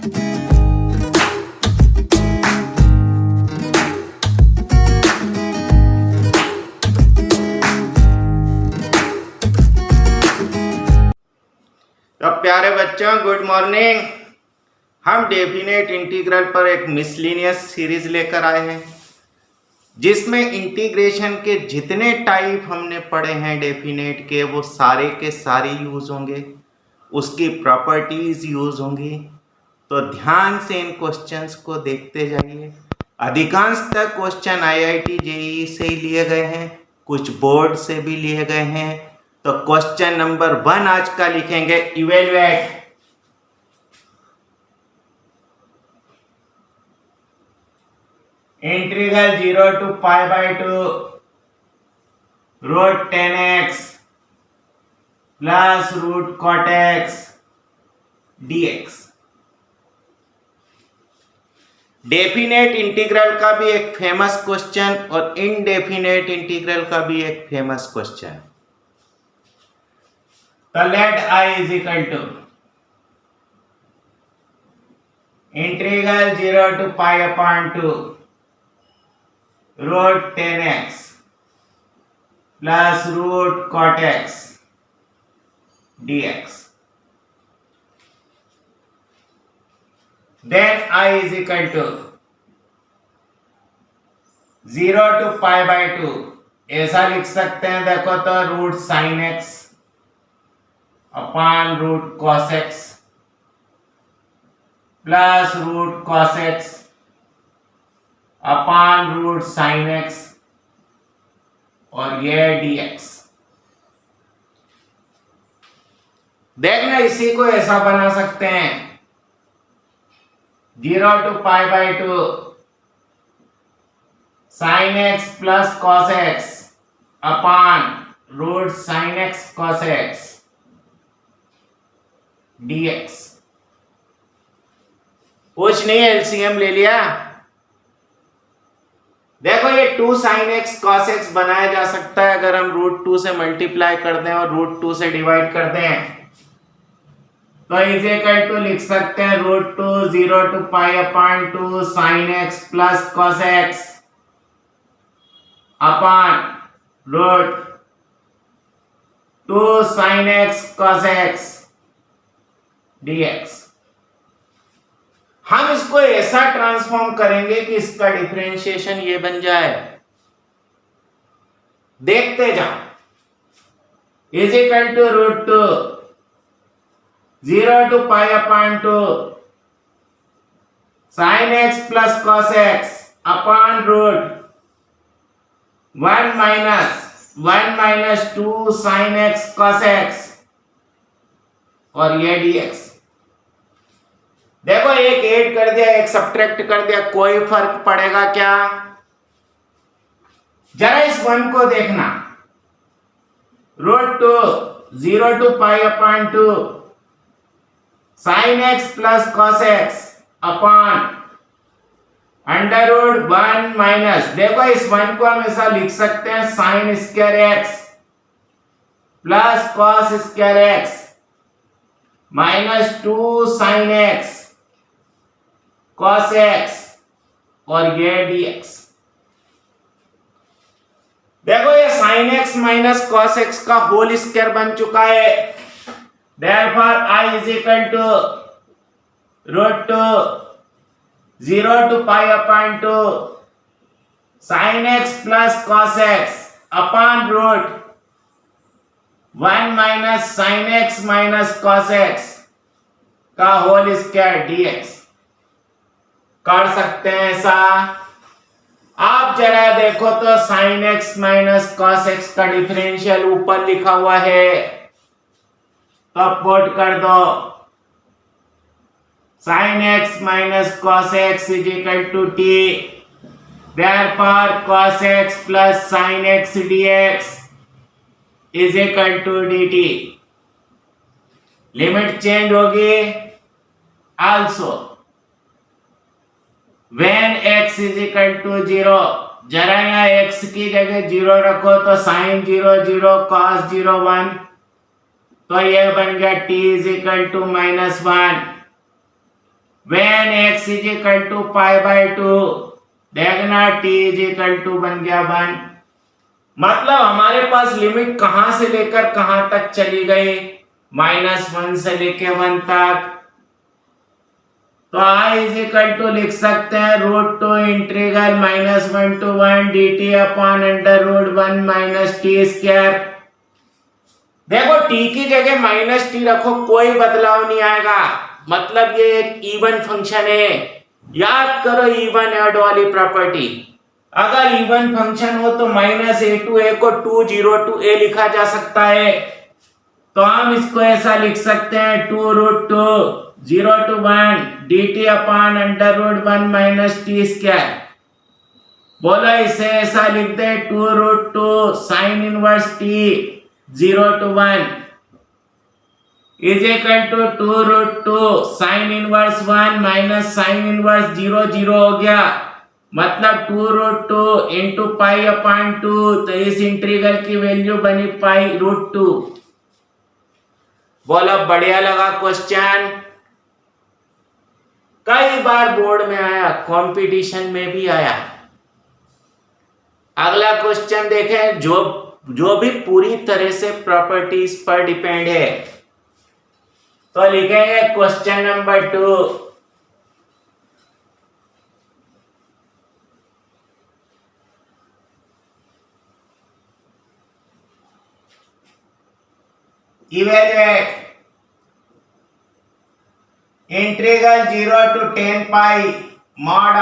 तो प्यारे बच्चों, गुड मॉर्निंग। हम डेफिनेट इंटीग्रल पर एक मिसलिनियस सीरीज लेकर आए हैं, जिसमें इंटीग्रेशन के जितने टाइप हमने पढ़े हैं डेफिनेट के, वो सारे के सारे यूज होंगे, उसकी प्रॉपर्टीज यूज होंगी। तो ध्यान से इन क्वेश्चंस को देखते जाइए। अधिकांशतः क्वेश्चन आईआईटी जेईई से ही लिए गए हैं, कुछ बोर्ड से भी लिए गए हैं। तो क्वेश्चन नंबर 1 आज का लिखेंगे, evaluate integral 0 to π/2 root 10x plus root cot x dx। Definite integral का भी एक फेमस क्वेश्चन और इनडेफिनेट इंटीग्रल का भी एक फेमस क्वेश्चन। तो let I is equal to integral 0 to π/2 root 10x plus root cot x dx। Then I is equal to 0 to π/2, ऐसा लिख सकते हैं, देखो तो root sine x upon root cos x plus root cos x upon root sine x और ये dx। देखना, इसी को ऐसा बना सकते हैं, 0 to π/2 sine x plus cos x upon root sine x cos x dx। कुछ नहीं, एलसीएम ले लिया। देखो ये 2 sin x cos x बनाया जा सकता है अगर हम रूट 2 से मल्टीप्लाई कर दें और रूट 2 से डिवाइड कर दें, तो इज इक्वल टू लिख सकते हैं root 2 0 to π/2 sin x plus cos x upon root 2 sin x cos x dx। हम इसको ऐसा ट्रांसफॉर्म करेंगे कि इसका डिफरेंशिएशन ये बन जाए, देखते जाओ। Is equal to root 2 0 to π/2 sin x plus cos x upon root 1 minus 2 sin x cos x और ये dx। देखो, एक ऐड कर दिया, एक सब्ट्रैक्ट कर दिया, कोई फर्क पड़ेगा क्या? जरा इस 1 को देखना, root 2 0 to π/2 sin x plus cos x upon under root 1 minus, देखो इस 1 को हम ऐसा लिख सकते हैं, sine square x plus cos square x minus 2 sin x cos x और ये dx। देखो ये sin x minus cos x का होल स्क्वायर बन चुका है। Therefore I is equal to root 2 0 to π/2 sin x plus cos x upon root 1 minus sin x minus cos x का whole square dx। कर सकते हैं ऐसा। आप जरा देखो तो sin x minus cos x का डिफरेंशियल ऊपर लिखा हुआ है, तो पुट कर दो, sin x minus cos x is equal to t, therefore cos x plus sin x dx is equal to dt। Limit change होगी। Also when x is equal to 0, जरा यहाँ x की जगह 0 रखो तो sin 0 0 cos 0 1, तो यह बन गया t is equal to -1 when x is equal to π/2 देखना t इज इक्वल टू बन गया 1। मतलब हमारे पास लिमिट कहां से लेकर कहां तक चली गई, -1 से लेके 1 तक। तो i इज इक्वल टू लिख सकते हैं √2 integral -1 to 1 dt upon √1 minus t square. देखो t की जगह -t रखो, कोई बदलाव नहीं आएगा, मतलब ये एक इवन फंक्शन है। याद करो इवन ऐड वाली प्रॉपर्टी। अगर इवन फंक्शन हो तो -a को 2 0 to a लिखा जा सकता है। तो हम इसको ऐसा लिख सकते हैं 2√2 0 to 1 dt upon √1 minus t square. बोलो इसे ऐसा लिख दे 2√2 sine inverse t 0 to 1 is equal to 2√2 sine inverse 1 minus sine inverse 0 0 हो गया, मतलब 2√2 इंटू π/2। तो इस इंटीग्रल की वैल्यू बनी π√2। बोलो बढ़िया लगा क्वेश्चन, कई बार बोर्ड में आया, कंपटीशन में भी आया। अगला क्वेश्चन देखें, जो भी पूरी तरह से प्रॉपर्टीज पर डिपेंड है। तो लिखेंगे question number 2। Evaluate integral 0 to 10 pi mod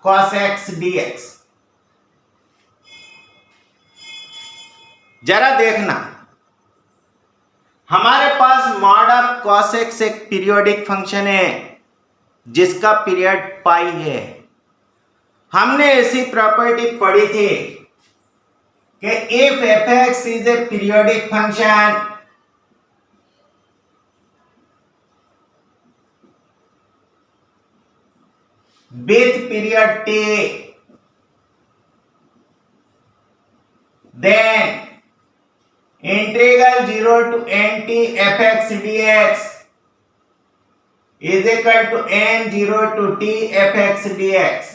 cos x dx। जरा देखना, हमारे पास mod cos x एक पीरियोडिक फंक्शन है जिसका पीरियड पाई है। हमने ऐसी प्रॉपर्टी पढ़ी थी कि if f(x) is a periodic function with period t, then integral 0 to nt fx dx is equal to n 0 to t fx dx।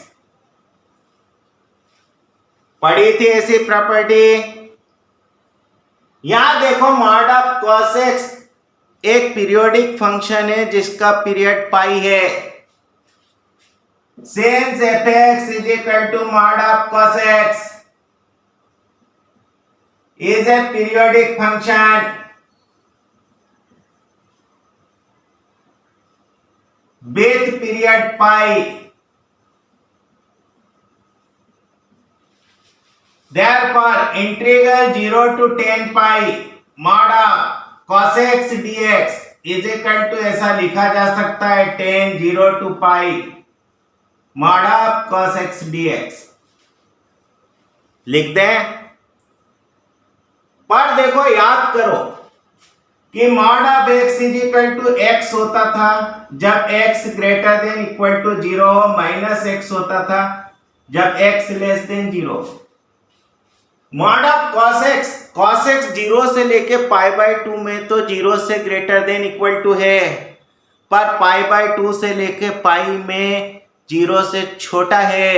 पढ़ी थी ऐसी प्रॉपर्टी। यहां देखो mod cos x एक पीरियोडिक फंक्शन है जिसका पीरियड पाई है। Since f(x) is equal to mod cos x is a periodic function with period pi, therefore integral 0 to 10 pi mod cos x dx is equal to ऐसा लिखा जा सकता है tan 0 to pi mod cos x dx लिख दें। पर देखो याद करो कि mod x is equal to x होता था जब x greater than equal to 0 हो, माइनस x होता था जब x less than 0। mod cos x 0 से लेके π/2 में तो 0 से ग्रेटर देन इक्वल टू है, पर π/2 से लेके पाई में 0 से छोटा है।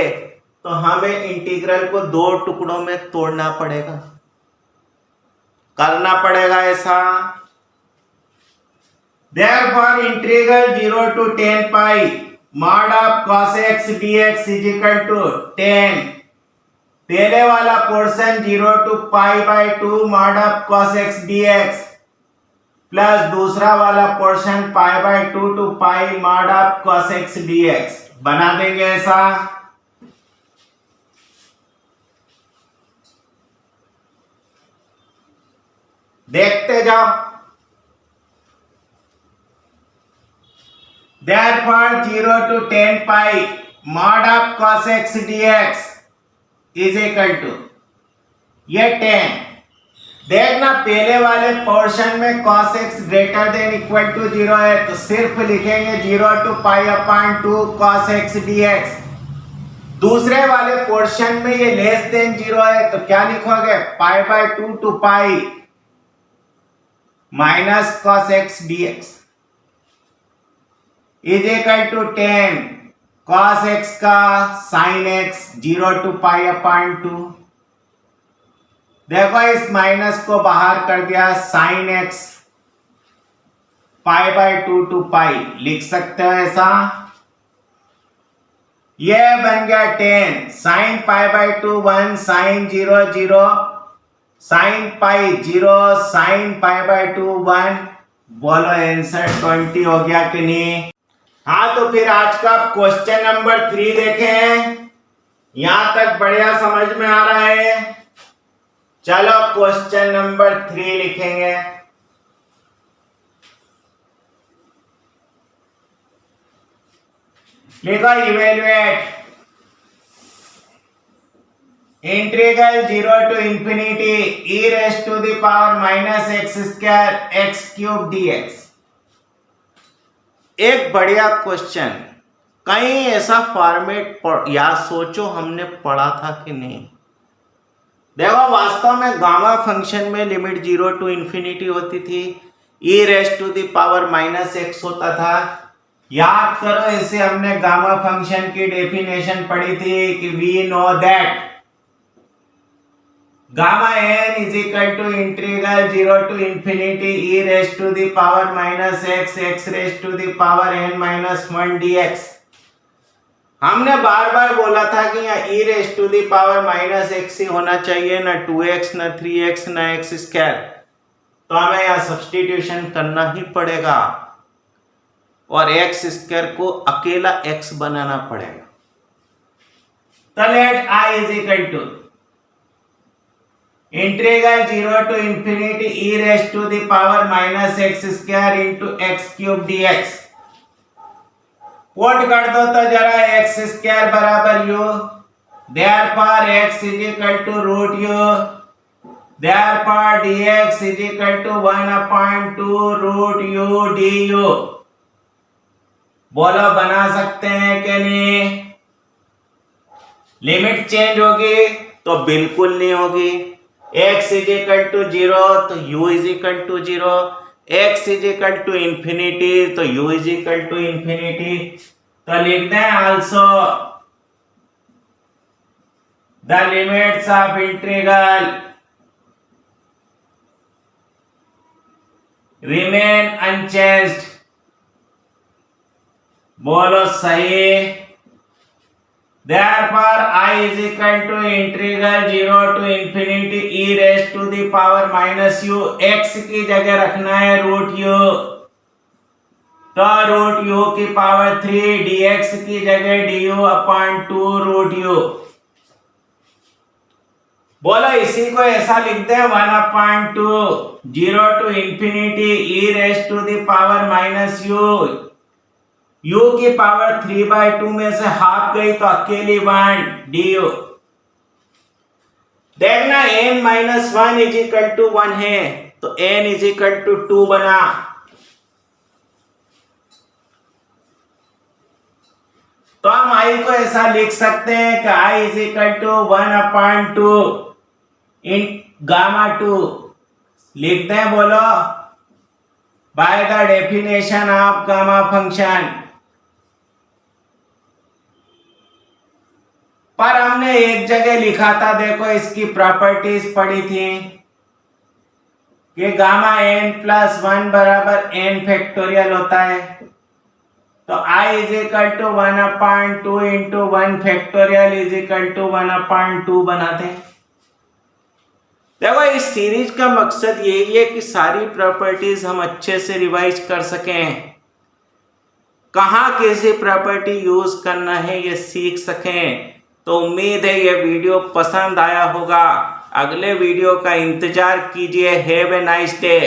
तो हमें इंटीग्रल को 2 टुकड़ों में तोड़ना पड़ेगा, करना पड़ेगा ऐसा। Therefore integral 0 to 10 pi mod cos x dx is equal to 10, पहले वाला portion 0 to π/2 mod cos x dx plus दूसरा वाला portion π/2 to pi mod cos x dx बना देंगे ऐसा। देखते जाओ। Therefore 0 to 10 pi mod cos x dx is equal to ये 10। देखना पहले वाले पोर्शन में cos x greater than equal to 0 है तो सिर्फ लिखेंगे 0 to π/2 cos x dx। दूसरे वाले पोर्शन में ये लेस देन 0 है तो क्या लिखोगे π/2 to pi minus cos x dx। Is equal to 10 cos x का sin x 0 to pi upon 2। देखो इस माइनस को बाहर कर दिया, sin x pi by 2 to पाई लिख सकते हो ऐसा। ये बन गया 10 sin pi by 2 1 sin 0 0 sin pi 0 sin pi by 2 1। बोलो आंसर 20 हो गया कि नहीं? हाँ, तो फिर आज का क्वेश्चन नंबर 3 देखें। यहां तक बढ़िया समझ में आ रहा है? चलो क्वेश्चन नंबर 3 लिखेंगे। लिखो evaluate integral 0 to infinity e raised to the power minus x square x cube dx। एक बढ़िया क्वेश्चन, कहीं ऐसा फॉर्मेट या सोचो हमने पढ़ा था कि नहीं? देखो वास्तव में गामा फंक्शन में लिमिट 0 to इन्फिनिटी होती थी, e raised to the power minus x होता था। याद करो, इसे हमने गामा फंक्शन की डेफिनेशन पढ़ी थी कि we know that gamma n is equal to integral 0 to infinity e raised to the power minus x x raised to the power n minus 1 dx। हमने बार बार बोला था कि यहाँ e raised to the power minus x ही होना चाहिए, ना 2x ना 3x ना x स्क्वायर। तो हमें यहाँ सब्स्टिट्यूशन करना ही पड़ेगा और x स्क्वायर को अकेला x बनाना पड़ेगा। तो let I is equal to integral 0 to infinity e raised to the power minus x square into x cube dx। Put कर दो तो जरा x स्क्वायर बराबर u, therefore x is equal to root u, therefore dx is equal to 1/2 root u du। बोलो बना सकते हैं कि नहीं? लिमिट चेंज होगी तो बिल्कुल नहीं होगी। x इज इक्वल टू 0 तो u is equal to 0, x is equal to infinity तो u is equal to infinity. तो लिखते हैं also the limits of integral remain unchanged. बोलो सही। Therefore I is equal to integral 0 to infinity e raised to the power minus u। x की जगह रखना है रूट u, तो रूट u की पावर 3 dx की जगह du अपॉन 2 रूट u। बोलो इसी को ऐसा लिखते हैं 1/2 0 to infinity e raised to the power minus u। u की पावर 3/2 में से हाफ गई तो अकेली 1 du। देखना n minus 1 is equal to 1 है तो n इज इक्वल टू 2 बना। तो हम i को ऐसा लिख सकते हैं कि i is equal to 1/2 in gamma 2 लिखते हैं। बोलो by the definition of gamma function. पर हमने एक जगह लिखा था, देखो इसकी प्रॉपर्टीज पढ़ी थी कि गामा n प्लस 1 बराबर n फैक्टोरियल होता है। तो i is equal to 1/2 into 1 factorial is equal to 1/2 बनाते हैं। देखो इस सीरीज का मकसद यही है कि सारी प्रॉपर्टीज हम अच्छे से रिवाइज कर सकें, कहाँ कैसे प्रॉपर्टी यूज करना है ये सीख सकें। तो उम्मीद है ये वीडियो पसंद आया होगा। अगले वीडियो का इंतजार कीजिए। Have a nice day.